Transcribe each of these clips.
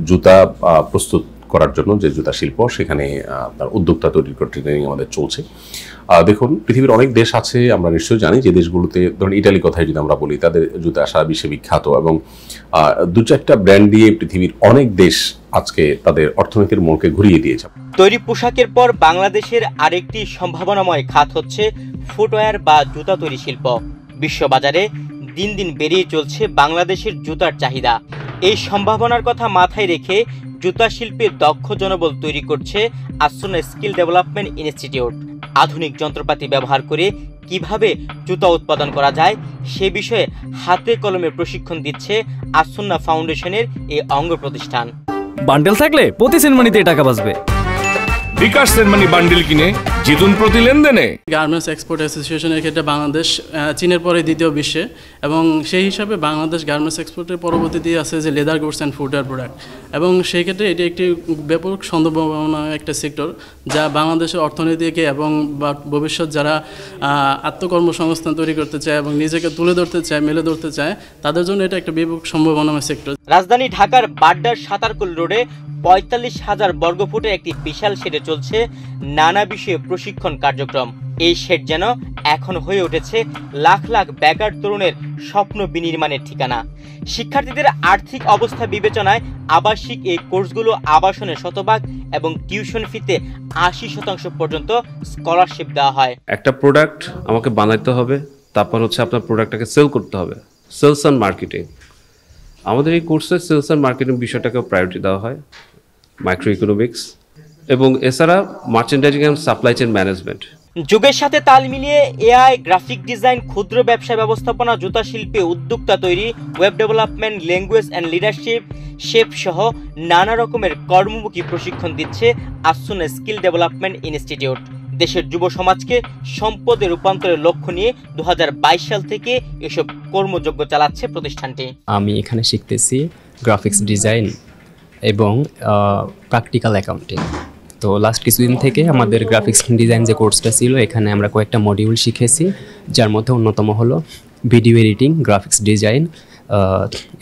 জুতা প্রস্তুত করার জন্য যে জুতা শিল্প, সেখানে তার উদ্যোক্তা তৈরি করে ট্রেনিং আমাদের চলছে। দেখুন, পৃথিবীর অনেক দেশ আছে, আমরা নিশ্চয়ই জানি যে দেশগুলোতে, ধরুন ইটালির কথাই যদি আমরা বলি, তাদের জুতা সারা বিশ্বে বিখ্যাত এবং 2-4টা ব্র্যান্ড দিয়ে পৃথিবীর অনেক দেশ আজকে তাদের অর্থনীতির মোড়কে ঘুরিয়ে দিয়েছে। তৈরি পোশাকের পর বাংলাদেশের আরেকটি সম্ভাবনাময় খাত হচ্ছে ফুটওয়্যার বা জুতা তৈরি শিল্প। বিশ্ববাজারে দিন দিন বেড়েই চলছে বাংলাদেশের জুতার চাহিদা। এই সম্ভাবনার কথা মাথায় রেখে জুতা শিল্পে দক্ষ জনবল তৈরি করছে আসন্না স্কিল ডেভেলপমেন্ট ইনস্টিটিউট। আধুনিক যন্ত্রপাতি ব্যবহার করে কিভাবে জুতা উৎপাদন করা যায় সে বিষয়ে হাতে কলমে প্রশিক্ষণ দিচ্ছে আসন্না ফাউন্ডেশনের এই অঙ্গ প্রতিষ্ঠান। বান্ডেল থাকলে প্রতি সেনমানিতে টাকা বাঁচবে। বিকাশ সেনমানি বান্ডেল কিনে জিতুন প্রতি লেনদেনে। গার্মেন্টস এক্সপোর্ট অ্যাসোসিয়েশনের ক্ষেত্রে বাংলাদেশ চীনের পরে দ্বিতীয় বিশ্বে, এবং সেই হিসাবে বাংলাদেশ গার্মেন্টস এক্সপোর্টের পরবর্তীতে আছে যে leather goods and footwear product, এবং সেই ক্ষেত্রে এটি একটি ব্যাপক সম্ভাবনা একটা সেক্টর যা বাংলাদেশের অর্থনীতিকে এবং ভবিষ্যৎ যারা আত্মকর্মসংস্থান তৈরি করতে চায় এবং নিজেকে তুলে ধরতে চায়, মেলে ধরতে চায়, তাদের জন্য এটা একটা ব্যাপক সম্ভাবনাময় সেক্টর। রাজধানী ঢাকার বাড্ডার সাতারকুল রোডে ৪৫,০০০ বর্গফুটের একটি বিশাল শেডে চলছে নানা বিষয়ে প্রশিক্ষণ কার্যক্রম। এই শেড যেন এখন হয়ে উঠেছে লাখ লাখ বেকার তরুণের স্বপ্ন বিনির্মাণের ঠিকানা। শিক্ষার্থীদের আর্থিক অবস্থা বিবেচনায় আবাসিক এই কোর্সগুলো আবাসনের শতভাগ এবং টিউশন ফিতে ৮০% পর্যন্ত স্কলারশিপ দেওয়া হয়। একটা প্রোডাক্ট আমাকে বানাইতে হবে, তারপর হচ্ছে আপনার প্রোডাক্টটাকে সেল করতে হবে, সেলস অ্যান্ড মার্কেটিং। আমাদের এই কোর্সে সেলস অ্যান্ড মার্কেটিং বিষয়টাকে প্রায়োরিটি দেওয়া হয়, মাইক্রো ইকোনমিক্স এবং এছাড়া merchandising and supply chain management. যুগের সাথে তাল মিলিয়ে এআই, গ্রাফিক ডিজাইন, ক্ষুদ্র ব্যবসা ব্যবস্থাপনা, জুতা শিল্পে উদ্যোক্তা তৈরি, web development, language and leadership, shape সহ নানা রকমের কর্মমুখী প্রশিক্ষণ দিচ্ছে আসন্না স্কিল ডেভেলপমেন্ট ইনস্টিটিউট। দেশের যুব সমাজকে সম্পদে রূপান্তরের লক্ষ্য নিয়ে ২০২২ সাল থেকে এসব কর্মযজ্ঞ চালাচ্ছে প্রতিষ্ঠানটি। আমি এখানে শিখতেছি গ্রাফিক্স ডিজাইন এবং প্র্যাকটিক্যাল অ্যাকাউন্টিং। তো লাস্ট কিছুদিন থেকে আমাদের গ্রাফিক্স ডিজাইন যে কোর্সটা ছিল, এখানে আমরা কয়েকটা মডিউল শিখেছি, যার মধ্যে অন্যতম হলো ভিডিও এডিটিং, গ্রাফিক্স ডিজাইন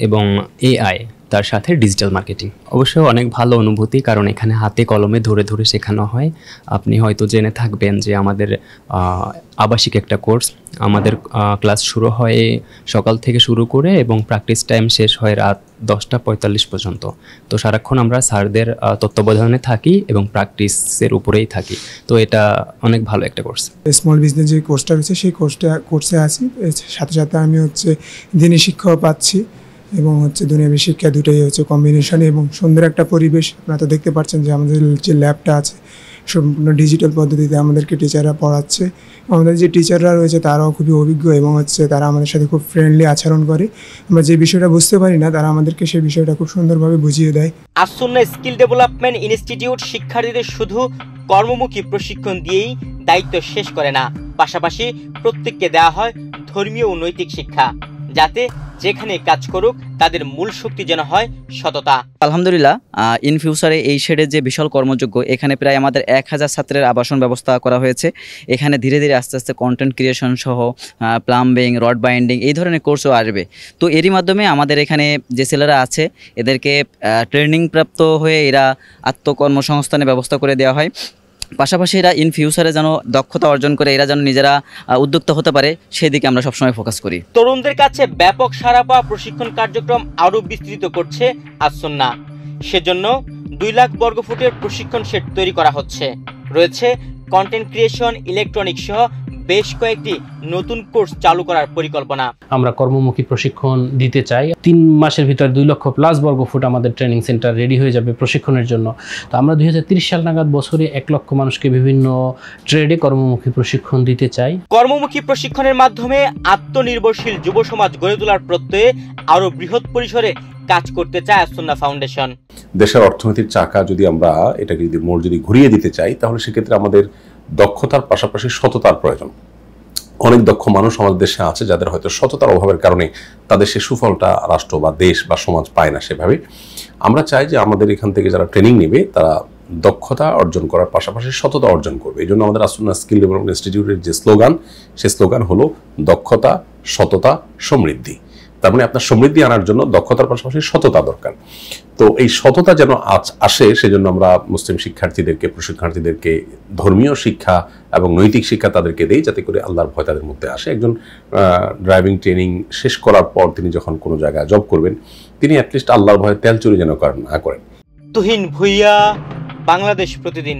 এবং এআই, তার সাথে ডিজিটাল মার্কেটিং। অবশ্য অনেক ভালো অনুভূতি, কারণ এখানে হাতে কলমে ধরে ধরে শেখানো হয়। আপনি হয়তো জেনে থাকবেন যে আমাদের আবাসিক একটা কোর্স, আমাদের ক্লাস শুরু হয় সকাল থেকে শুরু করে এবং প্র্যাকটিস টাইম শেষ হয় রাত 10:45 পর্যন্ত। তো সারাক্ষণ আমরা স্যারদের তত্ত্বাবধানে থাকি এবং প্র্যাকটিসের উপরেই থাকি। তো এটা অনেক ভালো একটা কোর্স। স্মল বিজনেস যে কোর্সটা রয়েছে সেই কোর্সে আছি, সাথে সাথে আমি দিনী শিক্ষাও পাচ্ছি এবং দুনিয়াবী শিক্ষা, দুটোই কম্বিনেশনে এবং সুন্দর একটা পরিবেশ। আপনারা তো দেখতে পাচ্ছেন যে আমাদের যে ল্যাবটা আছে সম্পূর্ণ ডিজিটাল পদ্ধতিতে আমাদেরকে টিচাররা পড়াচ্ছে। আমাদের যে টিচাররা রয়েছে তারাও খুবই অভিজ্ঞ এবং তারা আমাদের সাথে খুব ফ্রেন্ডলি আচরণ করে। আমরা যে বিষয়টা বুঝতে পারি না, তারা আমাদেরকে সেই বিষয়টা খুব সুন্দরভাবে বুঝিয়ে দেয়। আসন্না স্কিল ডেভেলপমেন্ট ইনস্টিটিউট শিক্ষার্থীদের শুধু কর্মমুখী প্রশিক্ষণ দিয়েই দায়িত্ব শেষ করে না, পাশাপাশি প্রত্যেককে দেওয়া হয় ধর্মীয় ও নৈতিক শিক্ষা, যাতে যেখানে কাজ করুক তাদের মূল শক্তি যেন হয় সততা। আলহামদুলিল্লাহ, ইন ফিউচারে এই শেডে যে বিশাল কর্মযোগ্য, এখানে প্রায় আমাদের 1000 ছাত্রের আবাসন ব্যবস্থা করা হয়েছে। এখানে ধীরে ধীরে আস্তে আস্তে কন্টেন্ট ক্রিয়েশন সহ প্লাম্বিং, রড বাইন্ডিং এই ধরনের কোর্সও আসবে। তো এরই মাধ্যমে আমাদের এখানে যে ছেলেরা আছে এদেরকে ট্রেনিং প্রাপ্ত হয়ে এরা আত্মকর্মসংস্থানের ব্যবস্থা করে দেওয়া হয়। পাশাপাশি এরা ইন ফিউচারে যেন দক্ষতা অর্জন করে এরা যেন নিজেরা উদ্যোক্তা হতে পারে, সেদিকে আমরা সবসময় ফোকাস করি। তরুণদের কাছে ব্যাপক সাড়া পাওয়া প্রশিক্ষণ কার্যক্রম আরও বিস্তৃত করছে আসন্না। সেজন্য 2 লাখ বর্গফুটের প্রশিক্ষণ শেড তৈরি করা হচ্ছে। রয়েছে কন্টেন্ট ক্রিয়েশন, ইলেকট্রনিক্স সহ বেশ কয়েকটি নতুন কোর্স চালু করার পরিকল্পনা। আমরা কর্মমুখী প্রশিক্ষণ দিতে চাই। 3 মাসের ভিতরে 2 লক্ষ প্লাস বর্গফুট আমাদের ট্রেনিং সেন্টার রেডি হয়ে যাবে প্রশিক্ষণের জন্য। তো আমরা 2030 সাল নাগাদ বছরে 1 লক্ষ মানুষকে বিভিন্ন ট্রেডে কর্মমুখী প্রশিক্ষণ দিতে চাই। কর্মমুখী প্রশিক্ষণের মাধ্যমে আত্মনির্ভরশীল যুব সমাজ গড়ে তোলার প্রত্যয়ে আরো বৃহৎ পরিসরে কাজ করতে চায় আসন্না ফাউন্ডেশন। দেশের অর্থনীতির চাকা যদি আমরা এটাকে মোড় ঘুরিয়ে দিতে চাই, তাহলে সেক্ষেত্রে আমাদের দক্ষতার পাশাপাশি সততার প্রয়োজন। অনেক দক্ষ মানুষ আমাদের দেশে আছে যাদের হয়তো সততার অভাবের কারণে তাদের সে সুফলটা রাষ্ট্র বা দেশ বা সমাজ পায় না সেভাবে। আমরা চাই যে আমাদের এখান থেকে যারা ট্রেনিং নেবে তারা দক্ষতা অর্জন করার পাশাপাশি সততা অর্জন করবে। এই জন্য আমাদের আসন্না স্কিল ডেভেলপমেন্ট ইনস্টিটিউটের যে স্লোগান, সে স্লোগান হলো দক্ষতা, সততা, সমৃদ্ধি। তার মানে আপনার সমৃদ্ধি আনার জন্য দক্ষতার পাশাপাশি সততা দরকার। তো এই সততা যেন আসে সেজন্য আমরা মুসলিম শিক্ষার্থীদেরকে, প্রশিক্ষার্থীদেরকে ধর্মীয় শিক্ষা এবং নৈতিক শিক্ষা তাদেরকে দেই, যাতে করে আল্লাহর ভয় তাদের মধ্যে আসে। একজন ড্রাইভিং ট্রেনিং শেষ করার পর তিনি যখন কোনো জায়গায় জব করবেন, তিনি অ্যাটলিস্ট আল্লাহর ভয়ে তেল চুরি যেন না করেন। তুহিন ভুইয়া, বাংলাদেশ প্রতিদিন।